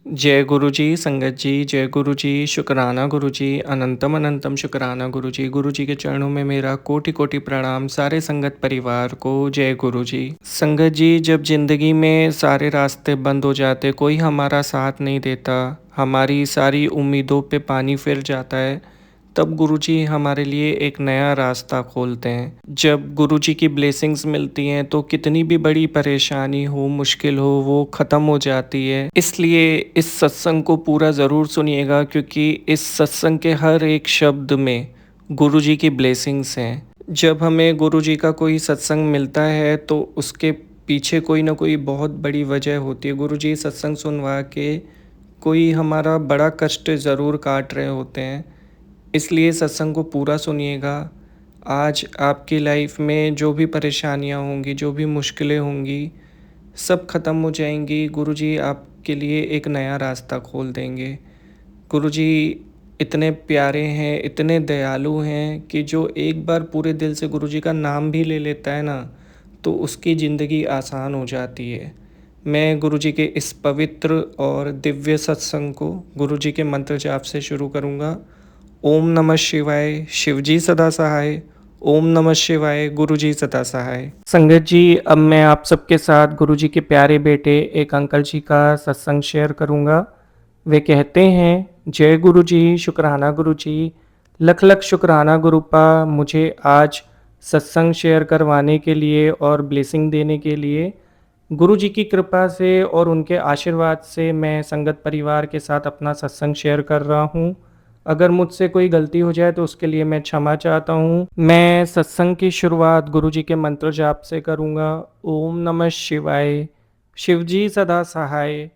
जय गुरु जी, संगत जी, जय गुरु जी, शुकराना गुरु जी, अनंतम अनंतम शुकराना गुरु जी। गुरु जी के चरणों में मेरा कोटि कोटि प्रणाम सारे संगत परिवार को। जय गुरु जी। संगत जी, जब ज़िंदगी में सारे रास्ते बंद हो जाते, कोई हमारा साथ नहीं देता, हमारी सारी उम्मीदों पे पानी फिर जाता है, तब गुरुजी हमारे लिए एक नया रास्ता खोलते हैं। जब गुरुजी की ब्लेसिंग्स मिलती हैं तो कितनी भी बड़ी परेशानी हो, मुश्किल हो, वो ख़त्म हो जाती है। इसलिए इस सत्संग को पूरा ज़रूर सुनिएगा, क्योंकि इस सत्संग के हर एक शब्द में गुरुजी की ब्लेसिंग्स हैं। जब हमें गुरुजी का कोई सत्संग मिलता है तो उसके पीछे कोई ना कोई बहुत बड़ी वजह होती है। गुरुजी सत्संग सुनवा के कोई हमारा बड़ा कष्ट ज़रूर काट रहे होते हैं। इसलिए सत्संग को पूरा सुनिएगा। आज आपकी लाइफ में जो भी परेशानियाँ होंगी, जो भी मुश्किलें होंगी, सब ख़त्म हो जाएँगी। गुरुजी आपके लिए एक नया रास्ता खोल देंगे। गुरुजी इतने प्यारे हैं, इतने दयालु हैं कि जो एक बार पूरे दिल से गुरुजी का नाम भी ले लेता है ना, तो उसकी ज़िंदगी आसान हो जाती है। मैं गुरुजी के इस पवित्र और दिव्य सत्संग को गुरुजी के मंत्र जाप से शुरू करूँगा। ओम नमः शिवाय, शिवजी सदा सहाय। ओम नमः शिवाय, गुरुजी सदा सहाय। संगत जी, अब मैं आप सबके साथ गुरुजी के प्यारे बेटे एक अंकल जी का सत्संग शेयर करूँगा। वे कहते हैं, जय गुरु जी, शुक्राना गुरु जी, लख लख शुक्राना गुरुपा, मुझे आज सत्संग शेयर करवाने के लिए और ब्लेसिंग देने के लिए। गुरु जी की कृपा से और उनके आशीर्वाद से मैं संगत परिवार के साथ अपना सत्संग शेयर कर रहा हूँ। अगर मुझसे कोई गलती हो जाए तो उसके लिए मैं क्षमा चाहता हूँ। मैं सत्संग की शुरुआत गुरु जी के मंत्र जाप से करूँगा। ओम नमः शिवाय, शिवजी सदा सहाय।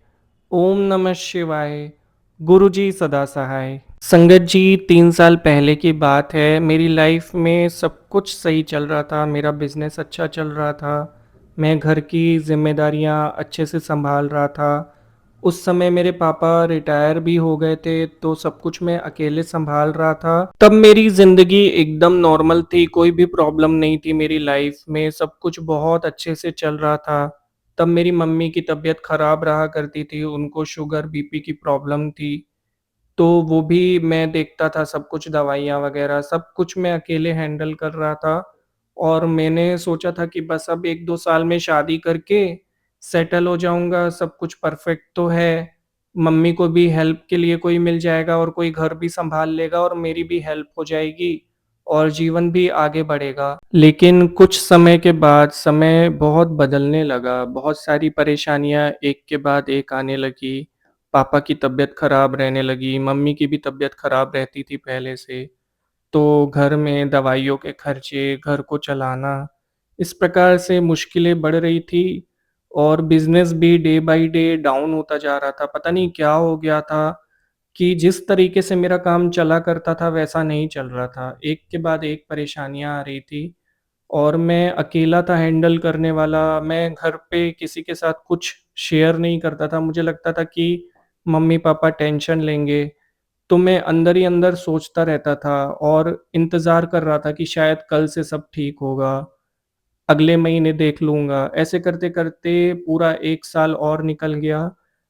ओम नमः शिवाय, गुरु जी सदा सहाय। संगत जी, 3 साल पहले की बात है। मेरी लाइफ में सब कुछ सही चल रहा था, मेरा बिजनेस अच्छा चल रहा था, मैं घर की जिम्मेदारियां अच्छे से संभाल रहा था। उस समय मेरे पापा रिटायर भी हो गए थे, तो सब कुछ मैं अकेले संभाल रहा था। तब मेरी ज़िंदगी एकदम नॉर्मल थी, कोई भी प्रॉब्लम नहीं थी मेरी लाइफ में, सब कुछ बहुत अच्छे से चल रहा था। तब मेरी मम्मी की तबीयत ख़राब रहा करती थी, उनको शुगर, बीपी की प्रॉब्लम थी। तो वो भी मैं देखता था, सब कुछ दवाइयाँ वग़ैरह सब कुछ मैं अकेले हैंडल कर रहा था। और मैंने सोचा था कि बस अब 1-2 साल में शादी करके सेटल हो जाऊँगा, सब कुछ परफ़ेक्ट तो है। मम्मी को भी हेल्प के लिए कोई मिल जाएगा और कोई घर भी सँभाल लेगा और मेरी भी हेल्प हो जाएगी और जीवन भी आगे बढ़ेगा। लेकिन कुछ समय के बाद समय बहुत बदलने लगा, बहुत सारी परेशानियाँ एक के बाद एक आने लगी। पापा की तबीयत ख़राब रहने लगी, मम्मी की भी तबीयत ख़राब रहती थी पहले से। तो घर में दवाइयों के खर्चे, घर को चलाना, इस प्रकार से मुश्किलें बढ़ रही थी और बिज़नेस भी डे बाय डे डाउन होता जा रहा था। पता नहीं क्या हो गया था कि जिस तरीके से मेरा काम चला करता था वैसा नहीं चल रहा था। एक के बाद एक परेशानियाँ आ रही थी और मैं अकेला था हैंडल करने वाला। मैं घर पे किसी के साथ कुछ शेयर नहीं करता था। मुझे लगता था कि मम्मी-पापा टेंशन लेंगे, तो मैं अंदर ही अंदर सोचता रहता था और इंतज़ार कर रहा था कि शायद कल से सब ठीक होगा, अगले महीने देख लूँगा। ऐसे करते-करते पूरा 1 साल और निकल गया।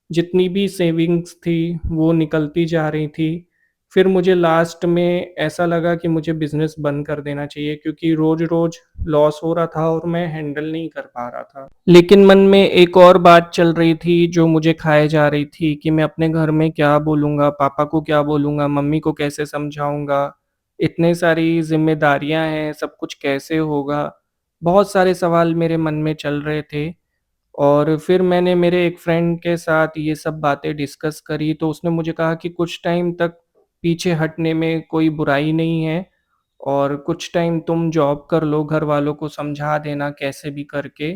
जितनी भी सेविंग्स थी, वो निकलती जा रही थी। फिर मुझे लास्ट में ऐसा लगा कि मुझे बिज़नेस बंद कर देना चाहिए, क्योंकि रोज़-रोज़ लॉस हो रहा था और मैं हैंडल नहीं कर पा रहा था। लेकिन मन में एक और बात चल रही थी जो मुझे खाए जा रही थी कि मैं अपने घर में क्या बोलूँगा, पापा को क्या बोलूँगा, मम्मी को कैसे समझाऊँगा? इतनी सारी ज़िम्मेदारियाँ हैं, सब कुछ कैसे होगा? बहुत सारे सवाल मेरे मन में चल रहे थे और फिर मैंने मेरे एक फ्रेंड के साथ ये सब बातें डिस्कस करी, तो उसने मुझे कहा कि कुछ टाइम तक पीछे हटने में कोई बुराई नहीं है और कुछ टाइम तुम जॉब कर लो, घरवालों को समझा देना कैसे भी करके,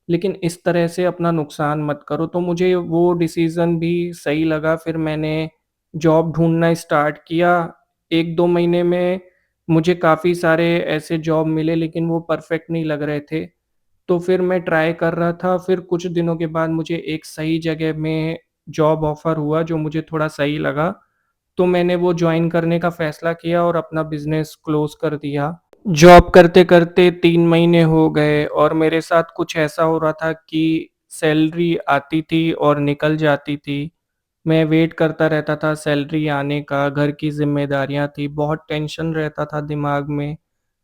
लेकिन इस तरह से अपना नुकसान मत करो। तो मुझे वो डिसीज़न भी सही लगा, फिर मैंने जॉब ढूँढना स्टार्ट किया। 1-2 महीने में मुझे काफ़ी सारे ऐसे जॉब मिले, लेकिन वो परफ़ेक्ट नहीं लग रहे थे। तो फिर मैं ट्राई कर रहा था, फिर कुछ दिनों के बाद मुझे एक सही जगह में जॉब ऑफ़र हुआ जो मुझे थोड़ा सही लगा। तो मैंने वो जॉइन करने का फ़ैसला किया और अपना बिज़नेस क्लोज़ कर दिया। जॉब करते-करते 3 महीने हो गए और मेरे साथ कुछ ऐसा हो रहा था कि सैलरी आती थी और निकल जाती थी। मैं वेट करता रहता था सैलरी आने का, घर की ज़िम्मेदारियाँ थी, बहुत टेंशन रहता था दिमाग में।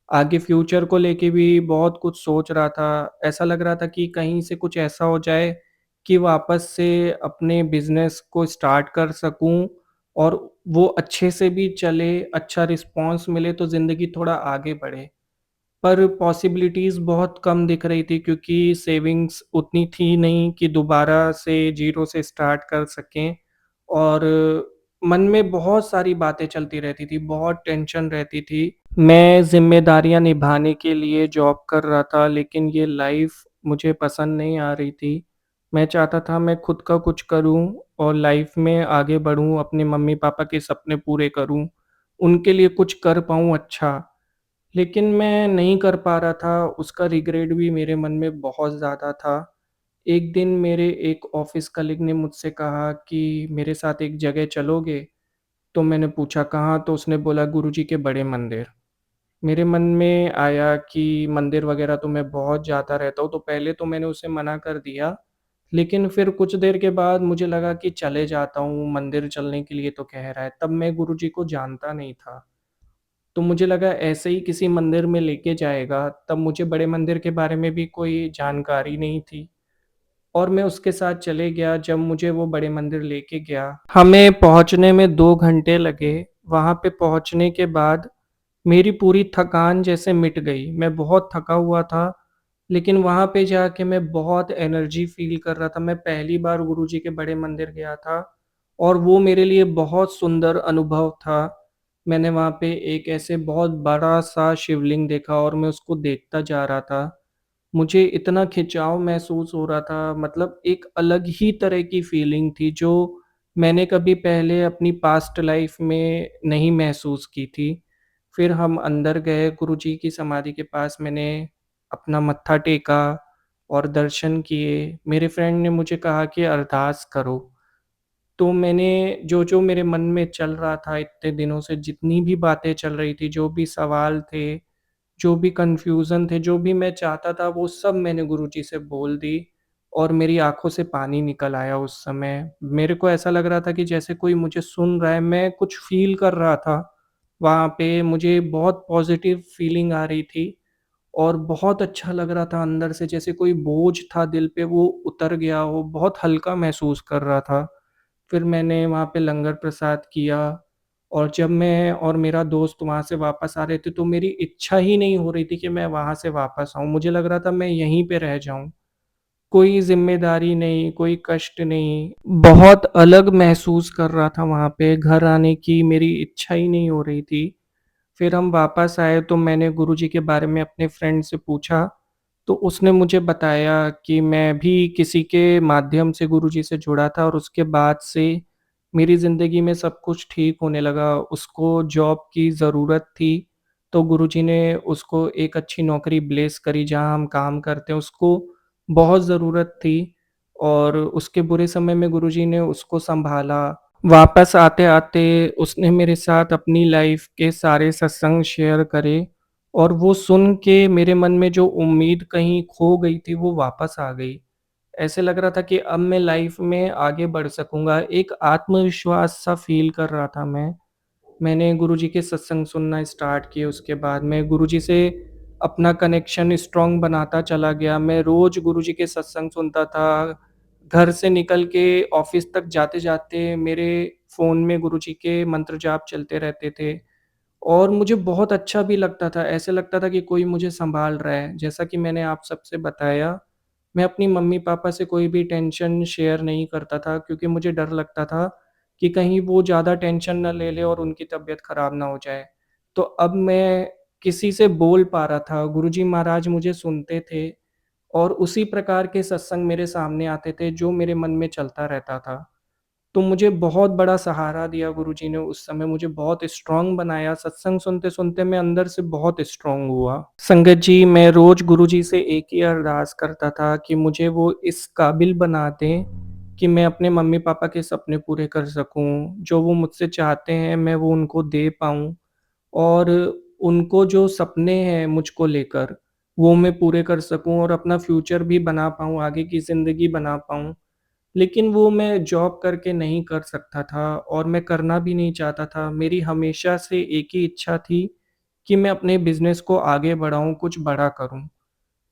आगे फ्यूचर को लेके भी बहुत कुछ सोच रहा था। ऐसा लग रहा था कि कहीं से कुछ ऐसा हो जाए कि वापस से अपने बिज़नेस को स्टार्ट कर सकूँ और वो अच्छे से भी चले, अच्छा रिस्पॉन्स मिले तो ज़िंदगी थोड़ा आगे बढ़े। पर पॉसिबिलिटीज़ बहुत कम दिख रही थी क्योंकि सेविंग्स उतनी थी नहीं कि दोबारा से ज़ीरो से स्टार्ट कर सकें और मन में बहुत सारी बातें चलती रहती थी, बहुत टेंशन रहती थी। मैं ज़िम्मेदारियाँ निभाने के लिए जॉब कर रहा था लेकिन ये लाइफ़ मुझे पसंद नहीं आ रही थी। मैं चाहता था मैं खुद का कुछ करूँ और लाइफ़ में आगे बढ़ूँ, अपने मम्मी-पापा के सपने पूरे करूँ, उनके लिए कुछ कर पाऊँ अच्छा। लेकिन मैं नहीं कर पा रहा था, उसका रिग्रेट भी मेरे मन में बहुत ज़्यादा था। एक दिन मेरे एक ऑफ़िस कलीग ने मुझसे कहा कि मेरे साथ एक जगह चलोगे? तो मैंने पूछा कहाँ? तो उसने बोला गुरुजी के बड़े मंदिर। मेरे मन में आया कि मंदिर वग़ैरह तो मैं बहुत जाता रहता हूँ, तो पहले तो मैंने उसे मना कर दिया। लेकिन फिर कुछ देर के बाद मुझे लगा कि चले जाता हूँ, मंदिर चलने के लिए तो कह रहा है। तब मैं गुरुजी को जानता नहीं था। तो मुझे लगा ऐसे ही किसी मंदिर में लेके जाएगा, तब मुझे बड़े मंदिर के बारे में भी कोई जानकारी नहीं थी और मैं उसके साथ चले गया जब मुझे वो बड़े मंदिर लेके गया। हमें पहुँचने में 2 घंटे लगे, वहाँ पे पहुँचने के बाद मेरी पूरी थकान जैसे मिट गई। मैं बहुत थका हुआ था, लेकिन वहाँ पे जाके मैं बहुत एनर्जी फ़ील कर रहा था। मैं पहली बार गुरुजी के बड़े मंदिर गया था और वो मेरे लिए बहुत सुंदर अनुभव था। मैंने वहाँ पे एक ऐसे बहुत बड़ा-सा शिवलिंग देखा और मैं उसको देखता जा रहा था। मुझे इतना खिंचाव महसूस हो रहा था, मतलब एक अलग ही तरह की फ़ीलिंग थी जो मैंने कभी पहले अपनी पास्ट लाइफ़ में नहीं महसूस की थी। फिर हम अंदर गए गुरुजी की समाधि के पास, मैंने अपना मत्था टेका और दर्शन किए। मेरे फ्रेंड ने मुझे कहा कि अरदास करो। तो मैंने जो-जो मेरे मन में चल रहा था इतने दिनों से, जितनी भी बातें चल रही थी, जो भी सवाल थे, जो भी कन्फ्यूज़न थे, जो भी मैं चाहता था, वो सब मैंने गुरुजी से बोल दी और मेरी आँखों से पानी निकल आया उस समय। मेरे को ऐसा लग रहा था कि जैसे कोई मुझे सुन रहा है, मैं कुछ फ़ील कर रहा था। वहाँ पे मुझे बहुत पॉज़िटिव फ़ीलिंग आ रही थी और बहुत अच्छा लग रहा था अंदर से, जैसे कोई बोझ था दिल पे वो उतर गया हो, बहुत हल्का महसूस कर रहा था। फिर मैंने वहाँ पे लंगर प्रसाद किया और जब मैं और मेरा दोस्त वहाँ से वापस आ रहे थे, तो मेरी इच्छा ही नहीं हो रही थी कि मैं वहाँ से वापस आऊँ। मुझे लग रहा था मैं यहीं पे रह जाऊँ। कोई ज़िम्मेदारी नहीं, कोई कष्ट नहीं, बहुत अलग महसूस कर रहा था वहाँ पे, घर आने की मेरी इच्छा ही नहीं हो रही थी। फिर हम वापस आए तो मैंने गुरुजी के बारे में अपने फ्रेंड से पूछा, तो उसने मुझे बताया कि मैं भी किसी के माध्यम से गुरुजी से जुड़ा था और उसके बाद से मेरी ज़िंदगी में सब कुछ ठीक होने लगा। उसको जॉब की ज़रूरत थी, तो गुरुजी ने उसको एक अच्छी नौकरी ब्लेस करी जहाँ हम काम करते हैं, उसको बहुत ज़रूरत थी और उसके बुरे समय में गुरुजी ने उसको सँभाला। वापस आते-आते उसने मेरे साथ अपनी लाइफ़ के सारे सत्संग शेयर करे और वो सुन के मेरे मन में जो उम्मीद कहीं खो गई थी, वो वापस आ गई। ऐसे लग रहा था कि अब मैं लाइफ़ में आगे बढ़ सकूँगा, एक आत्मविश्वास सा फ़ील कर रहा था मैं। मैंने गुरुजी के सत्संग सुनना स्टार्ट किए, उसके बाद मैं गुरुजी से अपना कनेक्शन स्ट्रॉन्ग बनाता चला गया। मैं रोज़ गुरुजी के सत्संग सुनता था। घर से निकल के ऑफ़िस तक जाते-जाते मेरे फ़ोन में गुरुजी के मंत्र जाप चलते रहते थे और मुझे बहुत अच्छा भी लगता था। ऐसे लगता था कि कोई मुझे सँभाल रहा है। जैसा कि मैंने आप सबसे बताया, मैं अपनी मम्मी-पापा से कोई भी टेंशन शेयर नहीं करता था क्योंकि मुझे डर लगता था कि कहीं वो ज़्यादा टेंशन ना ले लें और उनकी तबीयत ख़राब ना हो जाए। तो अब मैं किसी से बोल पा रहा था, गुरुजी महाराज मुझे सुनते थे और उसी प्रकार के सत्संग मेरे सामने आते थे जो मेरे मन में चलता रहता था। तो मुझे बहुत बड़ा सहारा दिया गुरुजी ने उस समय, मुझे बहुत स्ट्रॉन्ग बनाया, सत्संग सुनते-सुनते मैं अंदर से बहुत स्ट्रॉन्ग हुआ। संगत जी, मैं रोज़ गुरुजी से एक ही अरदास करता था कि मुझे वो इस काबिल बना दें कि मैं अपने मम्मी-पापा के सपने पूरे कर सकूँ। जो वो मुझसे चाहते हैं, मैं वो उनको दे पाऊँ और उनको जो सपने हैं मुझको लेकर, वो मैं पूरे कर सकूँ और अपना फ्यूचर भी बना पाऊँ, आगे की ज़िंदगी बना पाऊँ। लेकिन वो मैं जॉब करके नहीं कर सकता था और मैं करना भी नहीं चाहता था। मेरी हमेशा से एक ही इच्छा थी कि मैं अपने बिज़नेस को आगे बढ़ाऊँ, कुछ बड़ा करूँ।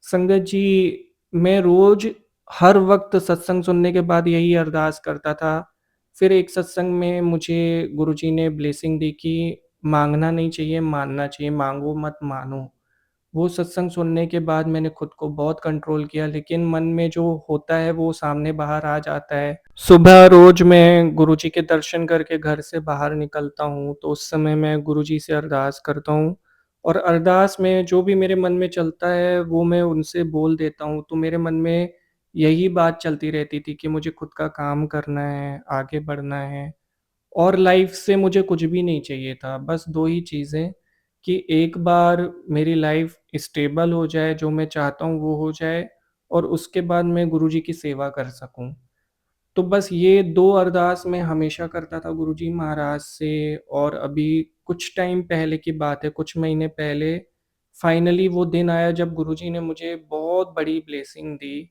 संगत जी, मैं रोज़ हर वक़्त सत्संग सुनने के बाद यही अरदास करता था। फिर एक सत्संग में मुझे गुरुजी ने ब्लेसिंग दी कि माँगना नहीं चाहिए, मानना चाहिए, माँगो मत मानो। वो सत्संग सुनने के बाद मैंने खुद को बहुत कंट्रोल किया, लेकिन मन में जो होता है वो सामने बाहर आ जाता है। सुबह रोज़ मैं गुरुजी के दर्शन करके घर से बाहर निकलता हूँ, तो उस समय मैं गुरुजी से अरदास करता हूँ और अरदास में जो भी मेरे मन में चलता है वो मैं उनसे बोल देता हूँ। तो मेरे मन में यही बात चलती रहती थी कि मुझे खुद का काम करना है, आगे बढ़ना है। और लाइफ से मुझे कुछ भी नहीं चाहिए था, बस 2 ही चीज़ें कि एक बार मेरी लाइफ स्टेबल हो जाए, जो मैं चाहता हूँ वो हो जाए और उसके बाद मैं गुरुजी की सेवा कर सकूँ। तो बस ये 2 अरदास मैं हमेशा करता था गुरुजी महाराज से और अभी कुछ टाइम पहले की बात है, कुछ महीने पहले फाइनली वो दिन आया जब गुरुजी ने मुझे बहुत बड़ी ब्लेसिंग दी।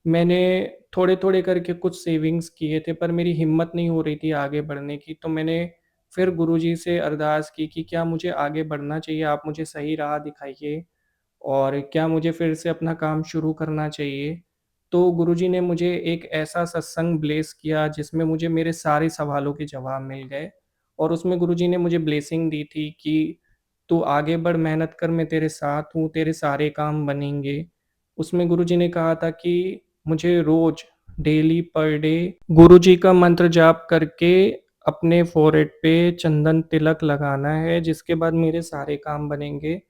मैंने थोड़े-थोड़े करके कुछ सेविंग्स किए थे, पर मेरी हिम्मत नहीं हो रही थी आगे बढ़ने की, तो मैंने फिर गुरुजी से अरदास की कि क्या मुझे आगे बढ़ना चाहिए? आप मुझे सही राह दिखाइए और क्या मुझे फिर से अपना काम शुरू करना चाहिए? तो गुरुजी ने मुझे एक ऐसा सत्संग ब्लेस किया जिसमें मुझे मेरे सारे सवालों के जवाब मिल गए और उसमें गुरुजी ने मुझे ब्लेसिंग दी थी कि तू आगे बढ़, मेहनत कर, मैं तेरे साथ हूँ, तेरे सारे काम बनेंगे। उसमें गुरुजी ने कहा था कि मुझे रोज़ डेली पर डे गुरुजी का मंत्र जाप करके अपने फ़ोरहेड पे चंदन तिलक लगाना है, जिसके बाद मेरे सारे काम बनेंगे।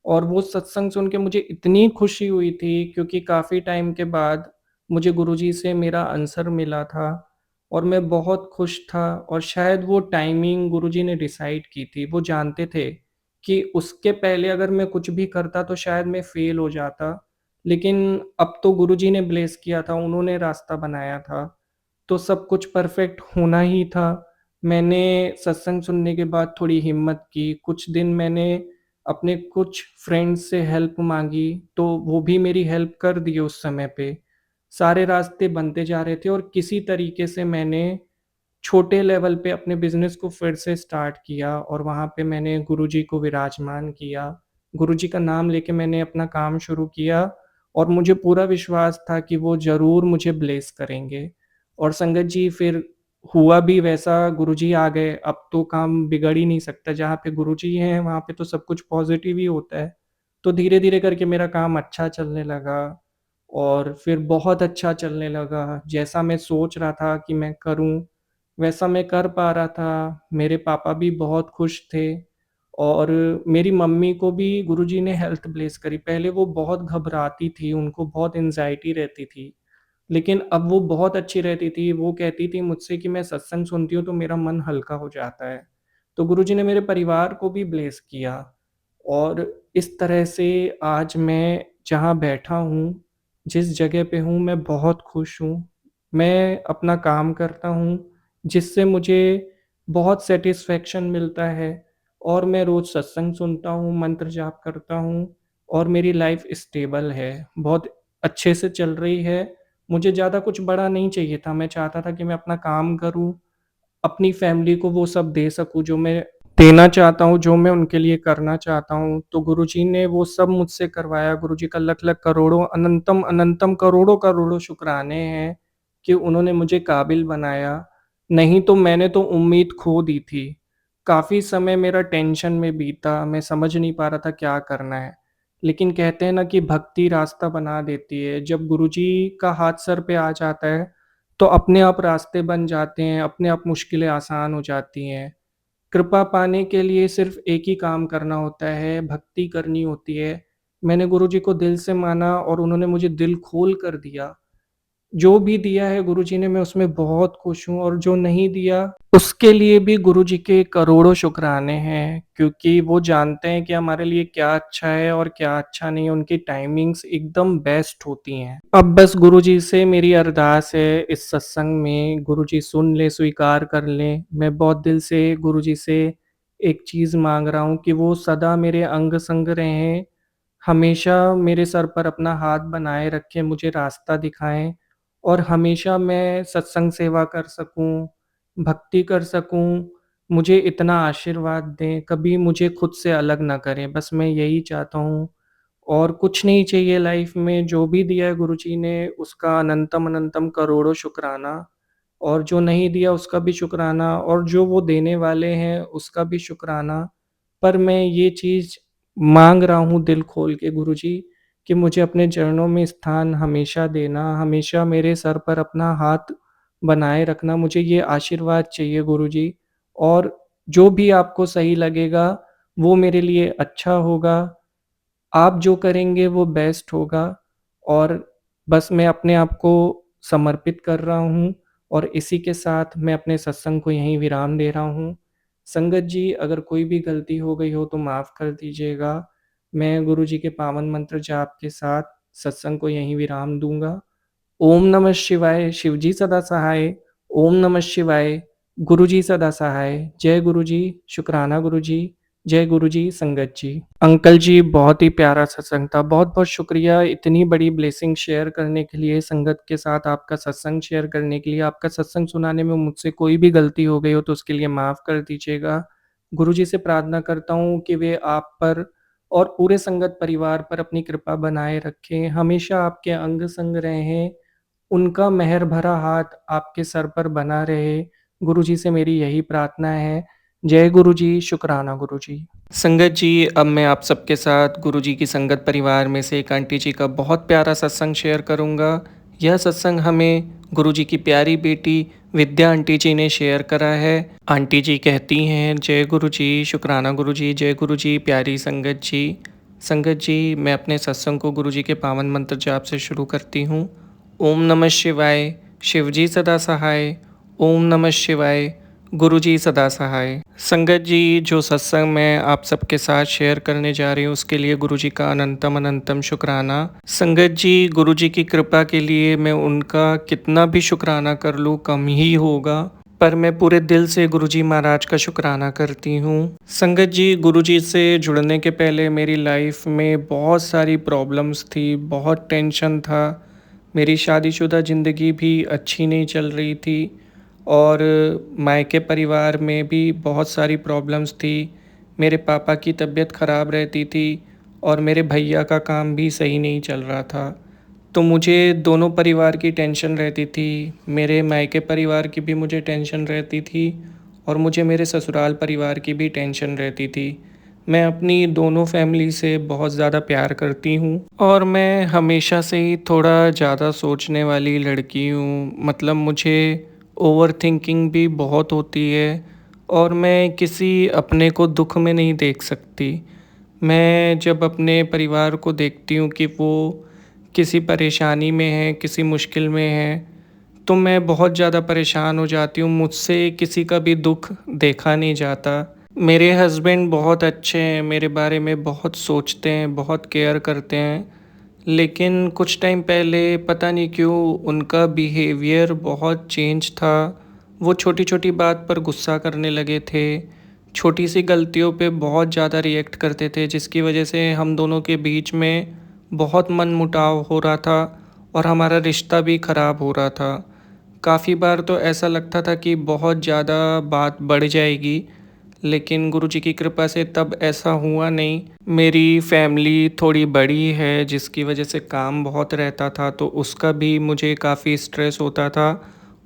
और वो सत्संग सुन के मुझे इतनी खुशी हुई थी क्योंकि काफ़ी टाइम के बाद मुझे गुरुजी से मेरा आंसर मिला था और मैं बहुत खुश था और शायद वो टाइमिंग गुरुजी ने डिसाइड की थी। वो जानते थे कि उसके पहले अगर मैं कुछ भी करता तो शायद मैं फ़ेल हो जाता। लेकिन अब तो गुरुजी ने ब्लेस किया था, उन्होंने रास्ता बनाया था, तो सब कुछ परफ़ेक्ट होना ही था। मैंने सत्संग सुनने के बाद थोड़ी हिम्मत की, कुछ दिन मैंने अपने कुछ फ्रेंड्स से हेल्प माँगी, तो वो भी मेरी हेल्प कर दिए उस समय पे। सारे रास्ते बनते जा रहे थे और किसी तरीके से मैंने छोटे लेवल पे अपने बिज़नेस को फिर से स्टार्ट किया और वहाँ पे मैंने गुरुजी को विराजमान किया। गुरुजी का नाम लेके मैंने अपना काम शुरू किया और मुझे पूरा विश्वास था कि वो ज़रूर मुझे ब्लेस करेंगे। और संगत जी फिर हुआ भी वैसा, गुरुजी आ गए, अब तो काम बिगड़ ही नहीं सकता, जहाँ पे गुरुजी हैं वहाँ पे तो सब कुछ पॉज़िटिव ही होता है। तो धीरे-धीरे करके मेरा काम अच्छा चलने लगा और फिर बहुत अच्छा चलने लगा। जैसा मैं सोच रहा था कि मैं करूँ, वैसा मैं कर पा रहा था। मेरे पापा भी बहुत खुश थे और मेरी मम्मी को भी गुरुजी ने हेल्थ ब्लेस करी। पहले वो बहुत घबराती थी, उनको बहुत एंग्ज़ायटी रहती थी। लेकिन अब वो बहुत अच्छी रहती थी, वो कहती थी मुझसे कि मैं सत्संग सुनती हूँ तो मेरा मन हल्का हो जाता है। तो गुरुजी ने मेरे परिवार को भी ब्लेस किया और इस तरह से आज मैं जहाँ बैठा हूँ, जिस जगह पे हूँ, मैं बहुत खुश हूँ। मैं अपना काम करता हूँ, जिससे मुझे बहुत सैटिस्फैक्शन मिलता है और मैं रोज़ सत्संग सुनता हूँ, मंत्र जाप करता हूँ और मेरी लाइफ़ स्टेबल है, बहुत अच्छे से चल रही है। मुझे ज़्यादा कुछ बड़ा नहीं चाहिए था, मैं चाहता था कि मैं अपना काम करूँ, अपनी फैमिली को वो सब दे सकूँ जो मैं देना चाहता हूँ, जो मैं उनके लिए करना चाहता हूँ। तो गुरुजी ने वो सब मुझसे करवाया, गुरुजी का लख-लख करोड़ों अनंतम अनंतम करोड़ों-करोड़ों शुक्राने हैं कि उन्होंने मुझे काबिल बनाया। नहीं तो मैंने तो उम्मीद खो दी थी। काफ़ी समय मेरा टेंशन में बीता, मैं समझ नहीं पा रहा था क्या करना है। लेकिन कहते हैं ना कि भक्ति रास्ता बना देती है, जब गुरुजी का हाथ सर पे आ जाता है तो अपने आप रास्ते बन जाते हैं, अपने आप मुश्किलें आसान हो जाती हैं। कृपा पाने के लिए सिर्फ़ एक ही काम करना होता है, भक्ति करनी होती है। मैंने गुरुजी को दिल से माना और उन्होंने मुझे दिल खोल कर दिया। जो भी दिया है गुरुजी ने, मैं उसमें बहुत खुश हूँ और जो नहीं दिया, उसके लिए भी गुरुजी के करोड़ों शुक्राने हैं, क्योंकि वो जानते हैं कि हमारे लिए क्या अच्छा है और क्या अच्छा नहीं है, उनकी टाइमिंग्स एकदम बेस्ट होती हैं। अब बस गुरुजी से मेरी अरदास है इस सत्संग में, गुरुजी सुन लें, स्वीकार कर लें। मैं बहुत दिल से गुरुजी से एक चीज़ माँग रहा हूँ कि वो सदा मेरे अंग-संग रहें, हमेशा मेरे सर पर अपना हाथ बनाए रखें, मुझे रास्ता दिखाएँ और हमेशा मैं सत्संग सेवा कर सकूँ, भक्ति कर सकूँ, मुझे इतना आशीर्वाद दें, कभी मुझे खुद से अलग ना करें, बस मैं यही चाहता हूँ। और कुछ नहीं चाहिए लाइफ में, जो भी दिया है गुरुजी ने उसका अनंतम अनंतम करोड़ों शुक्राना, और जो नहीं दिया उसका भी शुक्राना, और जो वो देने वाले हैं उसका भी शुक्राना। पर मैं ये चीज़ माँग रहा हूँ दिल खोल के गुरुजी, कि मुझे अपने चरणों में स्थान हमेशा देना, हमेशा मेरे सर पर अपना हाथ बनाए रखना, मुझे ये आशीर्वाद चाहिए गुरुजी। और जो भी आपको सही लगेगा, वो मेरे लिए अच्छा होगा। आप जो करेंगे वो बेस्ट होगा। और बस मैं अपने आप को समर्पित कर रहा हूँ, और इसी के साथ मैं अपने सत्संग को यहीं विराम दे रहा हूँ। संगत जी, अगर कोई भी गलती हो गई हो तो माफ़ कर दीजिएगा। मैं गुरु जी के पावन मंत्र जाप के साथ सत्संग को यहीं विराम दूँगा। ओम नमः शिवाय, शिवजी सदा सहाय। ओम नमः शिवाय, गुरुजी सदा सहाय। जय गुरुजी, शुक्राना गुरुजी। जय गुरुजी, संगत जी। अंकल जी, बहुत ही प्यारा सत्संग था। बहुत-बहुत शुक्रिया इतनी बड़ी ब्लेसिंग शेयर करने के लिए, संगत के साथ आपका सत्संग शेयर करने के लिए। आपका सत्संग सुनाने में मुझसे कोई भी गलती हो गई हो तो उसके लिए माफ़ कर दीजिएगा। गुरुजी से प्रार्थना करता हूँ कि वे आप पर और पूरे संगत परिवार पर अपनी कृपा बनाए रखें, हमेशा आपके अंग संग रहें, उनका मेहर भरा हाथ आपके सर पर बना रहे। गुरुजी से मेरी यही प्रार्थना है। जय गुरुजी, शुक्राना गुरुजी। संगत जी, अब मैं आप सबके साथ गुरुजी की संगत परिवार में से एक आंटी जी का बहुत प्यारा सत्संग शेयर करूँगा। यह सत्संग हमें गुरुजी की प्यारी बेटी विद्या आंटी जी ने शेयर करा है। आंटी जी कहती हैं, जय गुरुजी, शुक्राना गुरुजी, जय गुरुजी, प्यारी संगत जी। संगत जी, मैं अपने सत्संग को गुरुजी के पावन मंत्र जाप से शुरू करती हूँ। ओम नमः शिवाय, शिवजी सदा सहाय। ओम नमः शिवाय, गुरुजी सदा सहाय। संगत जी, जो सत्संग मैं आप सबके साथ शेयर करने जा रही हूँ उसके लिए गुरुजी का अनंतम अनंतम शुक्राना। संगत जी, गुरुजी की कृपा के लिए मैं उनका कितना भी शुक्राना कर लूँ कम ही होगा, पर मैं पूरे दिल से गुरुजी महाराज का शुक्राना करती हूँ। संगत जी, गुरुजी से जुड़ने के पहले मेरी लाइफ में बहुत सारी प्रॉब्लम्स थी, बहुत टेंशन था। मेरी शादीशुदा ज़िंदगी भी अच्छी नहीं चल रही थी, और मायके परिवार में भी बहुत सारी प्रॉब्लम्स थी। मेरे पापा की तबीयत ख़राब रहती थी, और मेरे भैया का काम भी सही नहीं चल रहा था। तो मुझे दोनों परिवार की टेंशन रहती थी। मेरे मायके परिवार की भी मुझे टेंशन रहती थी, और मुझे मेरे ससुराल परिवार की भी टेंशन रहती थी। मैं अपनी दोनों फैमिली से बहुत ज़्यादा प्यार करती हूँ, और मैं हमेशा से ही थोड़ा ज़्यादा सोचने वाली लड़की हूँ। मतलब मुझे ओवर थिंकिंग भी बहुत होती है, और मैं किसी अपने को दुख में नहीं देख सकती। मैं जब अपने परिवार को देखती हूँ कि वो किसी परेशानी में है, किसी मुश्किल में है, तो मैं बहुत ज़्यादा परेशान हो जाती हूँ। मुझसे किसी का भी दुख देखा नहीं जाता। मेरे हस्बैंड बहुत अच्छे हैं, मेरे बारे में बहुत सोचते हैं, बहुत केयर करते हैं। लेकिन कुछ टाइम पहले पता नहीं क्यों उनका बिहेवियर बहुत चेंज था। वो छोटी-छोटी बात पर गुस्सा करने लगे थे। छोटी सी गलतियों पे बहुत ज़्यादा रिएक्ट करते थे, जिसकी वजह से हम दोनों के बीच में बहुत मनमुटाव हो रहा था, और हमारा रिश्ता भी ख़राब हो रहा था। काफ़ी बार तो ऐसा लगता था कि बहुत ज़्यादा बात बढ़ जाएगी, लेकिन गुरुजी की कृपा से तब ऐसा हुआ नहीं। मेरी फैमिली थोड़ी बड़ी है, जिसकी वजह से काम बहुत रहता था, तो उसका भी मुझे काफ़ी स्ट्रेस होता था,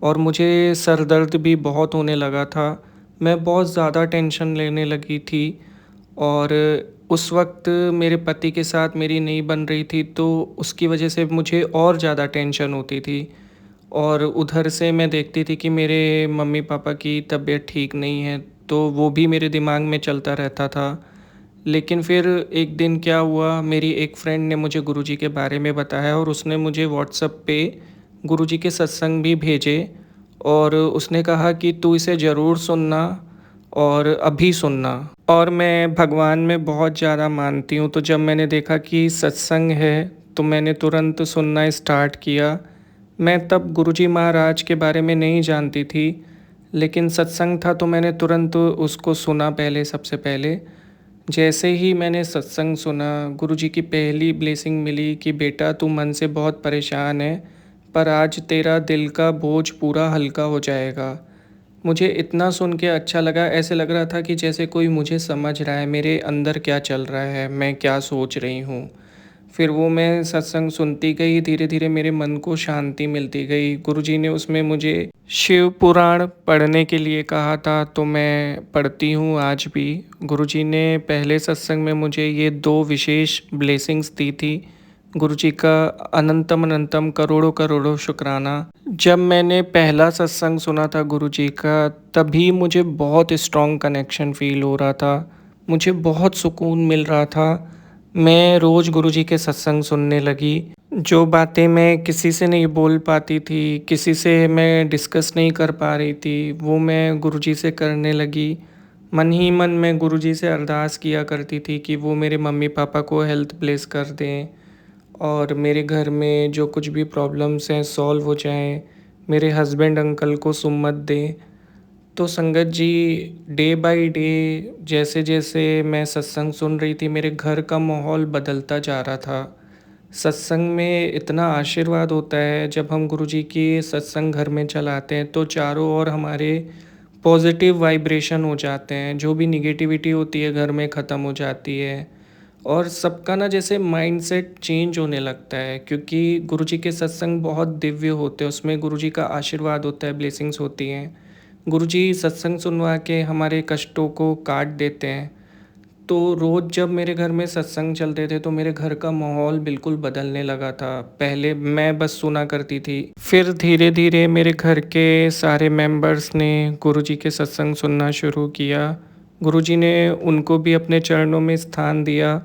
और मुझे सर दर्द भी बहुत होने लगा था। मैं बहुत ज़्यादा टेंशन लेने लगी थी, और उस वक्त मेरे पति के साथ मेरी नहीं बन रही थी, तो उसकी वजह से मुझे और ज़्यादा टेंशन होती थी। और उधर से मैं देखती थी कि मेरे मम्मी पापा की तबीयत ठीक नहीं है, तो वो भी मेरे दिमाग में चलता रहता था। लेकिन फिर एक दिन क्या हुआ, मेरी एक फ्रेंड ने मुझे गुरुजी के बारे में बताया, और उसने मुझे व्हाट्सएप पे गुरुजी के सत्संग भी भेजे, और उसने कहा कि तू इसे ज़रूर सुनना, और अभी सुनना। और मैं भगवान में बहुत ज़्यादा मानती हूँ, तो जब मैंने देखा कि सत्संग है तो मैंने तुरंत सुनना स्टार्ट किया। मैं तब गुरुजी महाराज के बारे में नहीं जानती थी, लेकिन सत्संग था तो मैंने तुरंत उसको सुना पहले, सबसे पहले। जैसे ही मैंने सत्संग सुना, गुरुजी की पहली ब्लेसिंग मिली कि बेटा तू मन से बहुत परेशान है, पर आज तेरा दिल का बोझ पूरा हल्का हो जाएगा। मुझे इतना सुन के अच्छा लगा, ऐसे लग रहा था कि जैसे कोई मुझे समझ रहा है, मेरे अंदर क्या चल रहा है, मैं क्या सोच रही हूँ। फिर वो मैं सत्संग सुनती गई, धीरे धीरे मेरे मन को शांति मिलती गई। गुरुजी ने उसमें मुझे शिव पुराण पढ़ने के लिए कहा था, तो मैं पढ़ती हूँ आज भी। गुरुजी ने पहले सत्संग में मुझे ये दो विशेष ब्लेसिंग्स दी थी। गुरुजी का अनंतम अनंतम करोड़ों करोड़ों शुक्राना। जब मैंने पहला सत्संग सुना था गुरुजी का, तभी मुझे बहुत स्ट्रॉन्ग कनेक्शन फील हो रहा था, मुझे बहुत सुकून मिल रहा था। मैं रोज़ गुरुजी के सत्संग सुनने लगी। जो बातें मैं किसी से नहीं बोल पाती थी, किसी से मैं डिस्कस नहीं कर पा रही थी, वो मैं गुरुजी से करने लगी। मन ही मन में गुरुजी से अरदास किया करती थी कि वो मेरे मम्मी पापा को हेल्थ ब्लेस कर दें और मेरे घर में जो कुछ भी प्रॉब्लम्स हैं सॉल्व हो जाएं, मेरे हस्बैंड अंकल को सुमत दें। तो संगत जी, डे बाय डे जैसे जैसे मैं सत्संग सुन रही थी, मेरे घर का माहौल बदलता जा रहा था। सत्संग में इतना आशीर्वाद होता है, जब हम गुरुजी की सत्संग घर में चलाते हैं तो चारों ओर हमारे पॉजिटिव वाइब्रेशन हो जाते हैं, जो भी निगेटिविटी होती है घर में ख़त्म हो जाती है। और सबका ना जैसे माइंडसेट चेंज होने लगता है, क्योंकि गुरुजी के सत्संग बहुत दिव्य होते हैं, उसमें गुरुजी का आशीर्वाद होता है, ब्लेसिंग्स होती हैं। गुरुजी सत्संग सुनवा के हमारे कष्टों को काट देते हैं। तो रोज़ जब मेरे घर में सत्संग चलते थे तो मेरे घर का माहौल बिल्कुल बदलने लगा था। पहले मैं बस सुना करती थी, फिर धीरे धीरे मेरे घर के सारे मेंबर्स ने गुरुजी के सत्संग सुनना शुरू किया। गुरुजी ने उनको भी अपने चरणों में स्थान दिया।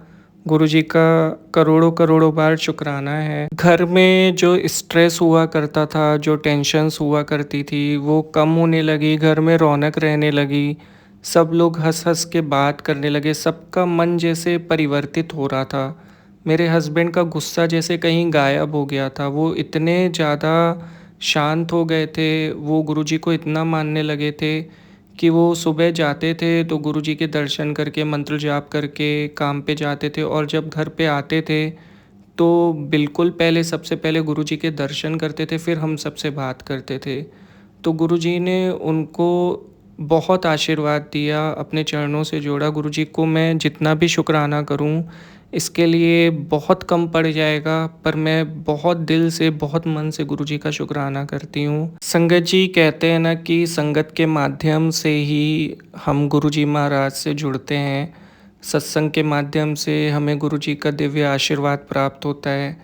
गुरुजी का करोड़ों करोड़ों बार शुक्राना है। घर में जो स्ट्रेस हुआ करता था, जो टेंशन्स हुआ करती थी, वो कम होने लगी, घर में रौनक रहने लगी। सब लोग हंस हंस के बात करने लगे, सबका मन जैसे परिवर्तित हो रहा था। मेरे हस्बैंड का गुस्सा जैसे कहीं गायब हो गया था, वो इतने ज़्यादा शांत हो गए थे, वो गुरुजी को इतना मानने लगे थे कि वो सुबह जाते थे तो गुरुजी के दर्शन करके मंत्र जाप करके काम पे जाते थे, और जब घर पे आते थे तो बिल्कुल पहले सबसे पहले गुरुजी के दर्शन करते थे, फिर हम सबसे बात करते थे। तो गुरुजी ने उनको बहुत आशीर्वाद दिया, अपने चरणों से जोड़ा। गुरुजी को मैं जितना भी शुक्राना करूं, इसके लिए बहुत कम पड़ जाएगा, पर मैं बहुत दिल से, बहुत मन से गुरुजी का शुक्राना करती हूँ। संगत जी कहते हैं ना कि संगत के माध्यम से ही हम गुरुजी महाराज से जुड़ते हैं। सत्संग के माध्यम से हमें गुरुजी का दिव्य आशीर्वाद प्राप्त होता है।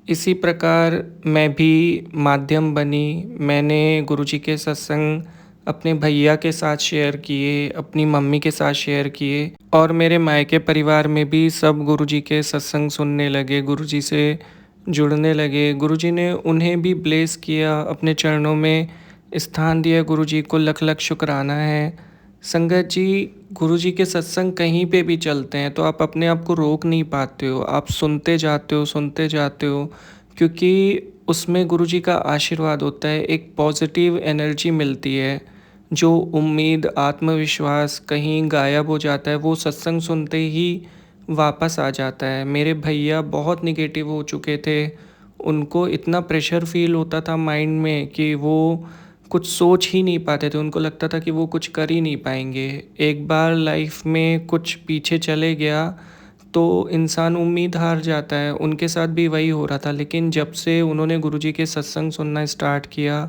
इसी प्रकार मैं भी माध्यम बनी। मैंने गुरुजी के सत्संग अपने भैया के साथ शेयर किए, अपनी मम्मी के साथ शेयर किए, और मेरे मायके परिवार में भी सब गुरुजी के सत्संग सुनने लगे, गुरुजी से जुड़ने लगे। गुरुजी ने उन्हें भी ब्लेस किया, अपने चरणों में स्थान दिया। गुरुजी को लख लख शुक्राना है। संगत जी, गुरुजी के सत्संग कहीं पे भी चलते हैं तो आप अपने आप को रोक नहीं पाते हो, आप सुनते जाते हो, सुनते जाते हो, क्योंकि उसमें गुरुजी का आशीर्वाद होता है, एक पॉजिटिव एनर्जी मिलती है। जो उम्मीद, आत्मविश्वास कहीं गायब हो जाता है, वो सत्संग सुनते ही वापस आ जाता है। मेरे भैया बहुत निगेटिव हो चुके थे, उनको इतना प्रेशर फील होता था माइंड में कि वो कुछ सोच ही नहीं पाते थे, उनको लगता था कि वो कुछ कर ही नहीं पाएंगे। एक बार लाइफ में कुछ पीछे चले गया तो इंसान उम्मीद हार जाता है, उनके साथ भी वही हो रहा था। लेकिन जब से उन्होंने गुरुजी के सत्संग सुनना स्टार्ट किया,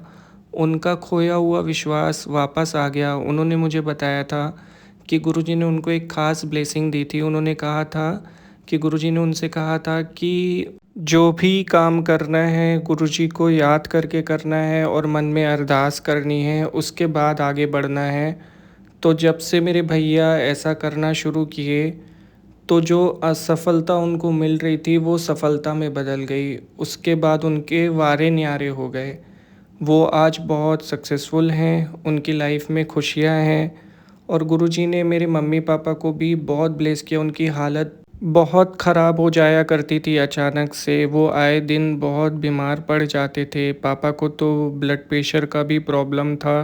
उनका खोया हुआ विश्वास वापस आ गया। उन्होंने मुझे बताया था कि गुरुजी ने उनको एक ख़ास ब्लेसिंग दी थी। उन्होंने कहा था कि गुरुजी ने उनसे कहा था कि जो भी काम करना है गुरुजी को याद करके करना है और मन में अरदास करनी है, उसके बाद आगे बढ़ना है। तो जब से मेरे भैया ऐसा करना शुरू किए, तो जो असफलता उनको मिल रही थी वो सफलता में बदल गई। उसके बाद उनके वारे न्यारे हो गए, वो आज बहुत सक्सेसफुल हैं, उनकी लाइफ में खुशियाँ हैं। और गुरुजी ने मेरे मम्मी पापा को भी बहुत ब्लेस किया। उनकी हालत बहुत ख़राब हो जाया करती थी अचानक से, वो आए दिन बहुत बीमार पड़ जाते थे। पापा को तो ब्लड प्रेशर का भी प्रॉब्लम था,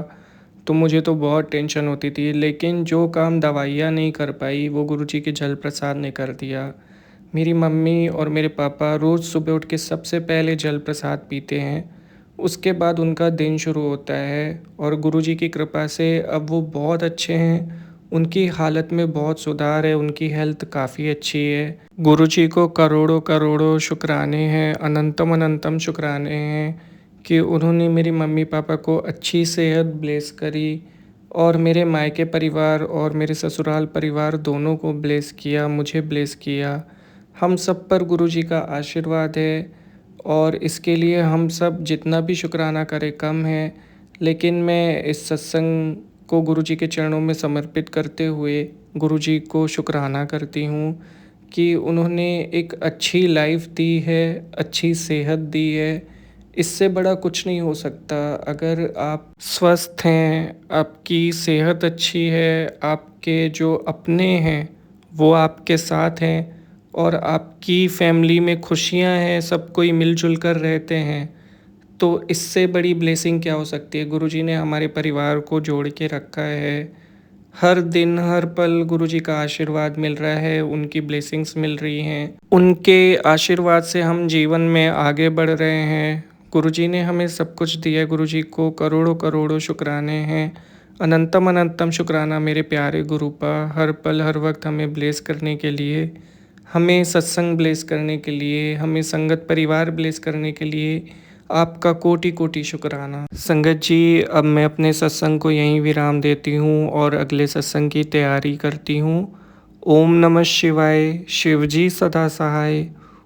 तो मुझे तो बहुत टेंशन होती थी। लेकिन जो काम दवाइयाँ नहीं कर पाई, वो गुरुजी के जल प्रसाद ने कर दिया। मेरी मम्मी और मेरे पापा रोज़ सुबह उठ के सबसे पहले जल प्रसाद पीते हैं। उसके बाद उनका दिन शुरू होता है और गुरुजी की कृपा से अब वो बहुत अच्छे हैं। उनकी हालत में बहुत सुधार है, उनकी हेल्थ काफ़ी अच्छी है। गुरुजी को करोड़ों करोड़ों शुक्राने हैं, अनंतम अनंतम शुक्राने हैं कि उन्होंने मेरी मम्मी पापा को अच्छी सेहत ब्लेस करी और मेरे मायके परिवार और मेरे ससुराल परिवार दोनों को ब्लेस किया, मुझे ब्लेस किया। हम सब पर गुरुजी का आशीर्वाद है और इसके लिए हम सब जितना भी शुक्राना करें कम है। लेकिन मैं इस सत्संग को गुरुजी के चरणों में समर्पित करते हुए गुरुजी को शुक्राना करती हूँ कि उन्होंने एक अच्छी लाइफ दी है, अच्छी सेहत दी है। इससे बड़ा कुछ नहीं हो सकता। अगर आप स्वस्थ हैं, आपकी सेहत अच्छी है, आपके जो अपने हैं वो आपके साथ हैं और आपकी फैमिली में खुशियां हैं, सब कोई मिलजुल कर रहते हैं, तो इससे बड़ी ब्लेसिंग क्या हो सकती है। गुरुजी ने हमारे परिवार को जोड़ के रखा है। हर दिन हर पल गुरुजी का आशीर्वाद मिल रहा है, उनकी ब्लेसिंग्स मिल रही हैं। उनके आशीर्वाद से हम जीवन में आगे बढ़ रहे हैं। गुरुजी ने हमें सब कुछ दिया। गुरुजी को करोड़ों करोड़ों शुक्राने हैं। अनंतम अनंतम शुक्राना मेरे प्यारे गुरुपा, हर पल हर वक्त हमें ब्लेस करने के लिए, हमें सत्संग ब्लेस करने के लिए, हमें संगत परिवार ब्लेस करने के लिए आपका कोटि कोटि शुक्राना। संगत जी, अब मैं अपने सत्संग को यहीं विराम देती हूँ और अगले सत्संग की तैयारी करती हूँ। ओम नमः शिवाय। शिवजी सदा सहाय।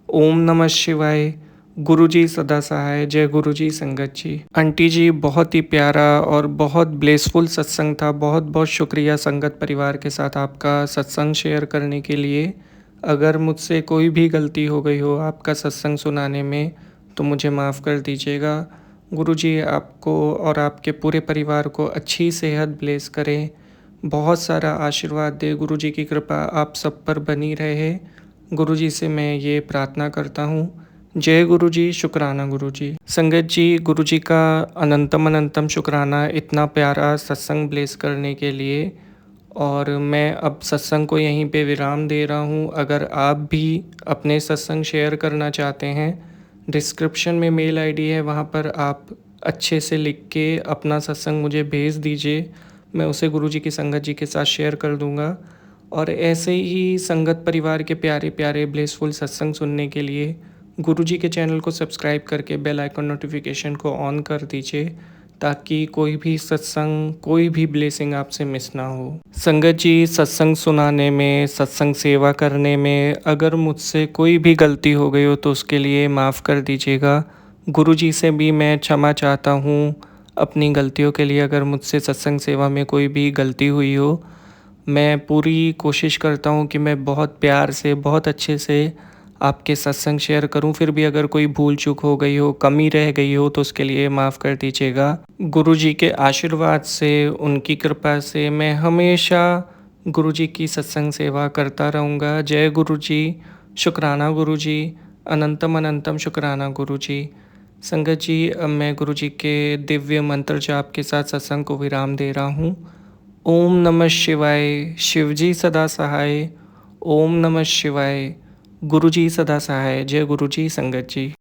ओम नमः शिवाय। गुरुजी सदा सहाय। जय गुरुजी। संगत जी, आंटी जी, बहुत ही प्यारा और बहुत ब्लेसफुल सत्संग था। बहुत बहुत शुक्रिया संगत परिवार के साथ आपका सत्संग शेयर करने के लिए। अगर मुझसे कोई भी गलती हो गई हो आपका सत्संग सुनाने में तो मुझे माफ़ कर दीजिएगा। गुरुजी आपको और आपके पूरे परिवार को अच्छी सेहत ब्लेस करें, बहुत सारा आशीर्वाद दे। गुरुजी की कृपा आप सब पर बनी रहे। गुरुजी से मैं ये प्रार्थना करता हूँ। जय गुरुजी। शुक्राना गुरुजी। संगत जी, गुरुजी का अनंतम अनंतम शुक्राना इतना प्यारा सत्संग ब्लेस करने के लिए। और मैं अब सत्संग को यहीं पे विराम दे रहा हूँ। अगर आप भी अपने सत्संग शेयर करना चाहते हैं, डिस्क्रिप्शन में मेल आईडी है, वहाँ पर आप अच्छे से लिख के अपना सत्संग मुझे भेज दीजिए। मैं उसे गुरुजी की संगत जी के साथ शेयर कर दूँगा। और ऐसे ही संगत परिवार के प्यारे प्यारे ब्लेसफुल सत्संग सुनने के लिए गुरुजी के चैनल को सब्सक्राइब करके बेल आइकन नोटिफिकेशन को ऑन कर दीजिए, ताकि कोई भी सत्संग, कोई भी ब्लेसिंग आपसे मिस ना हो। संगत जी, सत्संग सुनाने में, सत्संग सेवा करने में अगर मुझसे कोई भी गलती हो गई हो तो उसके लिए माफ़ कर दीजिएगा। गुरुजी से भी मैं क्षमा चाहता हूँ अपनी गलतियों के लिए। अगर मुझसे सत्संग सेवा में कोई भी गलती हुई हो, मैं पूरी कोशिश करता हूँ कि मैं बहुत प्यार से, बहुत अच्छे से आपके सत्संग शेयर करूं। फिर भी अगर कोई भूल चूक हो गई हो, कमी रह गई हो तो उसके लिए माफ़ कर दीजिएगा। गुरुजी के आशीर्वाद से, उनकी कृपा से मैं हमेशा गुरुजी की सत्संग सेवा करता रहूँगा। जय गुरुजी। शुक्राना गुरुजी। अनंतम अनंतम शुक्राना गुरुजी। संगत जी, अब मैं गुरुजी के दिव्य मंत्र जाप के साथ सत्संग को विराम दे रहा हूँ। ओम नमः शिवाय। शिवजी सदा सहाय। ओम नमः शिवाय। गुरुजी सदा सहाय। जय गुरुजी। संगत जी।